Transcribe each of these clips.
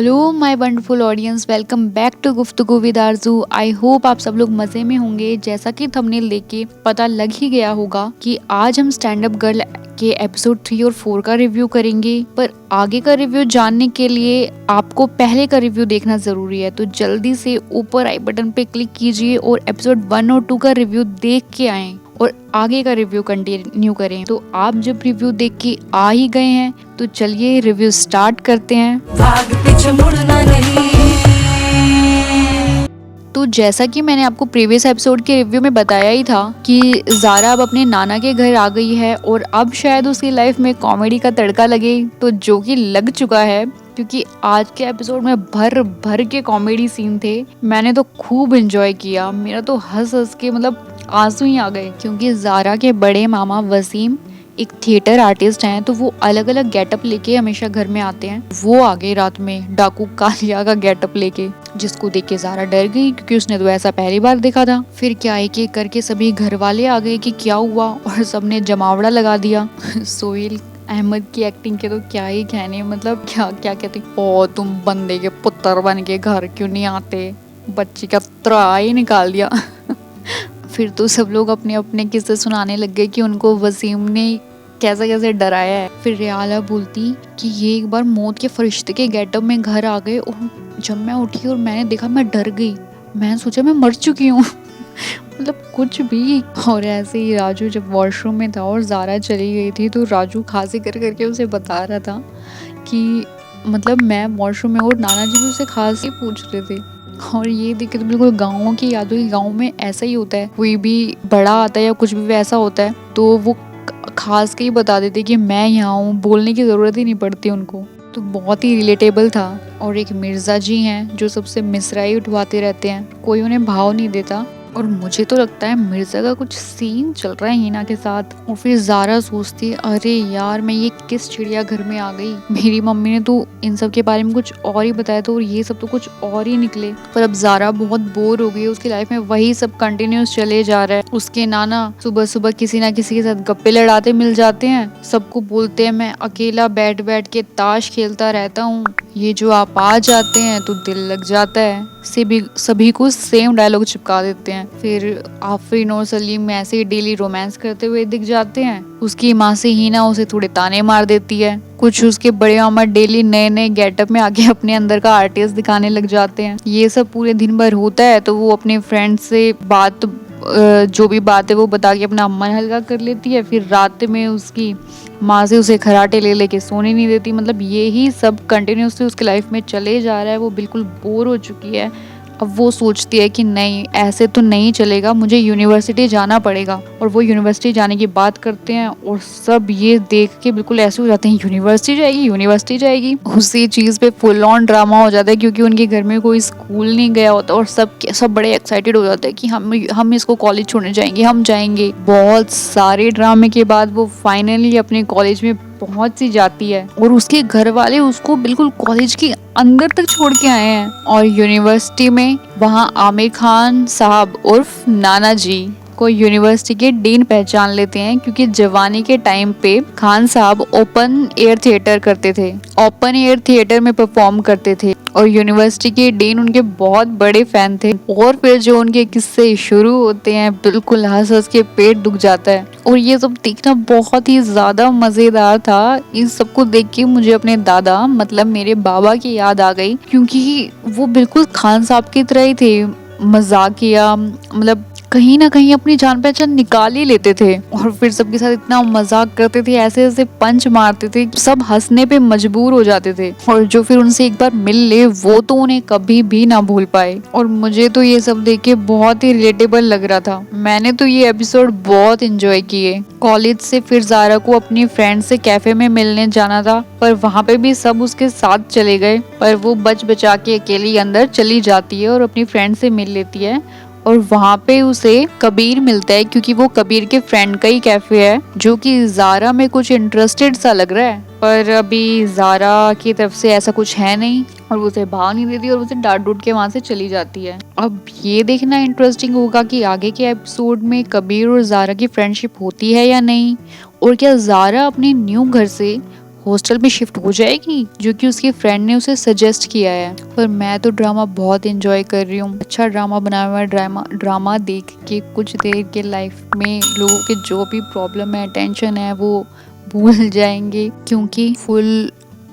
Hello my wonderful audience, welcome back to Guftagu with Arzoo. I hope आप सब लोग मजे में होंगे। जैसा कि थंबनेल देख के पता लग ही गया होगा कि आज हम स्टैंड अप गर्ल के एपिसोड 3 और 4 का रिव्यू करेंगे। पर आगे का रिव्यू जानने के लिए आपको पहले का रिव्यू देखना जरूरी है, तो जल्दी से ऊपर आई बटन पे क्लिक कीजिए और एपिसोड 1 और 2 का रिव्यू देख के आए और आगे का रिव्यू कंटिन्यू करें। तो आप जब रिव्यू देख के आ ही गए हैं तो चलिए रिव्यू स्टार्ट करते हैं। भाग पीछे मुड़ना नहीं। तो जैसा कि मैंने आपको प्रीवियस एपिसोड के रिव्यू में बताया ही था कि ज़ारा अब अपने नाना के घर आ गई है और अब शायद उसकी लाइफ में कॉमेडी का तड़का लगे, तो जो कि लग चुका है क्योंकि आज के एपिसोड में भर भर के कॉमेडी सीन थे। मैंने तो खूब एंजॉय किया, मेरा तो हंस हंस के आंसू ही आ गए। क्योंकि ज़ारा के बड़े मामा वसीम एक थिएटर आर्टिस्ट हैं, तो वो अलग अलग गेटअप लेके हमेशा घर में आते हैं। वो आ गए रात में डाकू कालिया का गेटअप लेके, जिसको देख के ज़ारा डर गई क्योंकि उसने तो ऐसा पहली बार देखा था। फिर क्या एक एक करके सभी घर वाले आ गए कि क्या हुआ और सबने जमावड़ा लगा दिया। सोहेल अहमद की एक्टिंग के तो क्या ही कहने, क्या क्या कहते, ओ तुम बंदे के पुत्र बन के घर क्यों नहीं आते, बच्ची का त्रा ही निकाल दिया। फिर तो सब लोग अपने अपने किस्से सुनाने लग गए कि उनको वसीम ने कैसे कैसे डराया है। फिर रियाला बोलती कि ये एक बार मौत के फरिश्ते के गेटअप में घर आ गए और जब मैं उठी और मैंने देखा मैं डर गई, मैंने सोचा मैं मर चुकी हूँ। कुछ भी। और ऐसे ही राजू जब वॉशरूम में था और ज़ारा चली गई थी तो राजू खांसी कर करके उसे बता रहा था कि मैं वॉशरूम में और नाना जी भी उसे खांसी पूछ रहे थे। और ये देख के तो बिल्कुल गाँव की याद हुई। गाँव में ऐसा ही होता है, कोई भी बड़ा आता है या कुछ भी वैसा होता है तो वो खास के ही बता देते कि मैं यहाँ हूँ, बोलने की ज़रूरत ही नहीं पड़ती उनको। तो बहुत ही रिलेटेबल था। और एक मिर्ज़ा जी हैं जो सबसे मिसराई उठवाते रहते हैं, कोई उन्हें भाव नहीं देता। और मुझे तो लगता है मिर्ज़ा का कुछ सीन चल रहा है हिना के साथ। और फिर ज़ारा सोचती है अरे यार मैं ये किस चिड़िया घर में आ गई, मेरी मम्मी ने तो इन सब के बारे में कुछ और ही बताया था और ये सब तो कुछ और ही निकले। पर अब ज़ारा बहुत बोर हो गई, उसकी लाइफ में वही सब कंटिन्यूस चले जा रहा है। उसके नाना सुबह सुबह किसी ना किसी के साथ गप्पे लड़ाते मिल जाते हैं, सबको बोलते हैं मैं अकेला बैठ बैठ के ताश खेलता रहता हूँ, ये जो आप आ जाते हैं तो दिल लग जाता है। सभी को सेम डायलॉग चिपका देते हैं। फिर आफरीन और सलीम ऐसे ही डेली रोमांस करते हुए दिख जाते हैं। उसकी माँ से हिना उसे थोड़े ताने मार देती है। कुछ उसके बड़े मामा डेली नए नए गेटअप में आके अपने अंदर का आर्टिस्ट दिखाने लग जाते हैं। ये सब पूरे दिन भर होता है तो वो अपने फ्रेंड से जो भी बात है वो बता के अपना मन हल्का कर लेती है। फिर रात में उसकी माँ से उसे खराटे ले लेके सोने नहीं देती। ये ही सब कंटिन्यूसली उसकी लाइफ में चले जा रहा है। वो बिल्कुल बोर हो चुकी है। अब वो सोचती है कि नहीं ऐसे तो नहीं चलेगा, मुझे यूनिवर्सिटी जाना पड़ेगा। और वो यूनिवर्सिटी जाने की बात करते हैं और सब ये देख के बिल्कुल ऐसे हो जाते हैं यूनिवर्सिटी जाएगी। उसी चीज़ पे फुल ऑन ड्रामा हो जाता है क्योंकि उनके घर में कोई स्कूल नहीं गया होता और सब बड़े एक्साइटेड हो जाते हैं कि हम इसको कॉलेज छोड़ने जाएंगे, हम जाएंगे। बहुत सारे ड्रामे के बाद वो फाइनली अपने कॉलेज में पहुंच सी जाती है और उसके घर वाले उसको बिल्कुल कॉलेज के अंदर तक छोड़ के आए हैं। और यूनिवर्सिटी में वहाँ आमिर खान साहब उर्फ नाना जी को यूनिवर्सिटी के डीन पहचान लेते हैं क्योंकि जवानी के टाइम पे खान साहब ओपन एयर थिएटर करते थे, ओपन एयर थिएटर में परफॉर्म करते थे और यूनिवर्सिटी के डीन उनके बहुत बड़े फैन थे। और फिर जो उनके किस्से शुरू होते हैं बिल्कुल हंस हंस के पेट दुख जाता है। और ये सब देखना बहुत ही ज्यादा मजेदार था। इस सबको देख के मुझे अपने दादा मेरे बाबा की याद आ गई क्योंकि वो बिल्कुल खान साहब की तरह ही थे, मजाकिया, कहीं ना कहीं अपनी जान पहचान निकाल ही लेते थे। और फिर सबके साथ इतना मजाक करते थे, ऐसे ऐसे पंच मारते थे, सब हंसने पे मजबूर हो जाते थे। और जो फिर उनसे एक बार मिल ले वो तो उन्हें कभी भी ना भूल पाए। और मुझे तो ये सब देख के बहुत ही रिलेटेबल लग रहा था। मैंने तो ये एपिसोड बहुत एंजॉय किए। कॉलेज से फिर ज़ारा को अपनी फ्रेंड से कैफे में मिलने जाना था पर वहाँ पे भी सब उसके साथ चले गए। पर वो बच बचा के अकेली अंदर चली जाती है और अपनी फ्रेंड से मिल लेती है। और वहाँ पे उसे कबीर मिलता है क्योंकि वो कबीर के फ्रेंड का ही कैफे है, जो कि ज़ारा में कुछ इंटरेस्टेड सा लग रहा है। पर अभी ज़ारा की तरफ से ऐसा कुछ है नहीं और वो उसे भाव नहीं देती और उसे डांट डूट के वहाँ से चली जाती है। अब ये देखना इंटरेस्टिंग होगा कि आगे के एपिसोड में कबीर और ज़ारा की फ्रेंडशिप होती है या नहीं, और क्या ज़ारा अपने न्यू घर से हॉस्टल में शिफ्ट हो जाएगी, जो कि उसके फ्रेंड ने उसे सजेस्ट किया है। पर मैं तो ड्रामा बहुत एंजॉय कर रही हूँ। अच्छा ड्रामा बनाया हुआ है। ड्रामा देख के कुछ देर के लाइफ में लोगों के जो भी प्रॉब्लम है, टेंशन है, वो भूल जाएंगे, क्योंकि फुल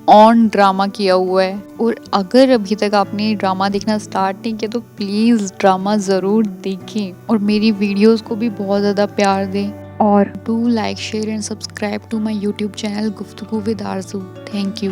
ऑन ड्रामा किया हुआ है। और अगर अभी तक आपने ड्रामा देखना स्टार्ट नहीं किया तो प्लीज़ ड्रामा ज़रूर देखें और मेरी वीडियोस को भी बहुत ज़्यादा प्यार दें। और do like, share and subscribe to my YouTube channel Guftagu with Arzoo. Thank you.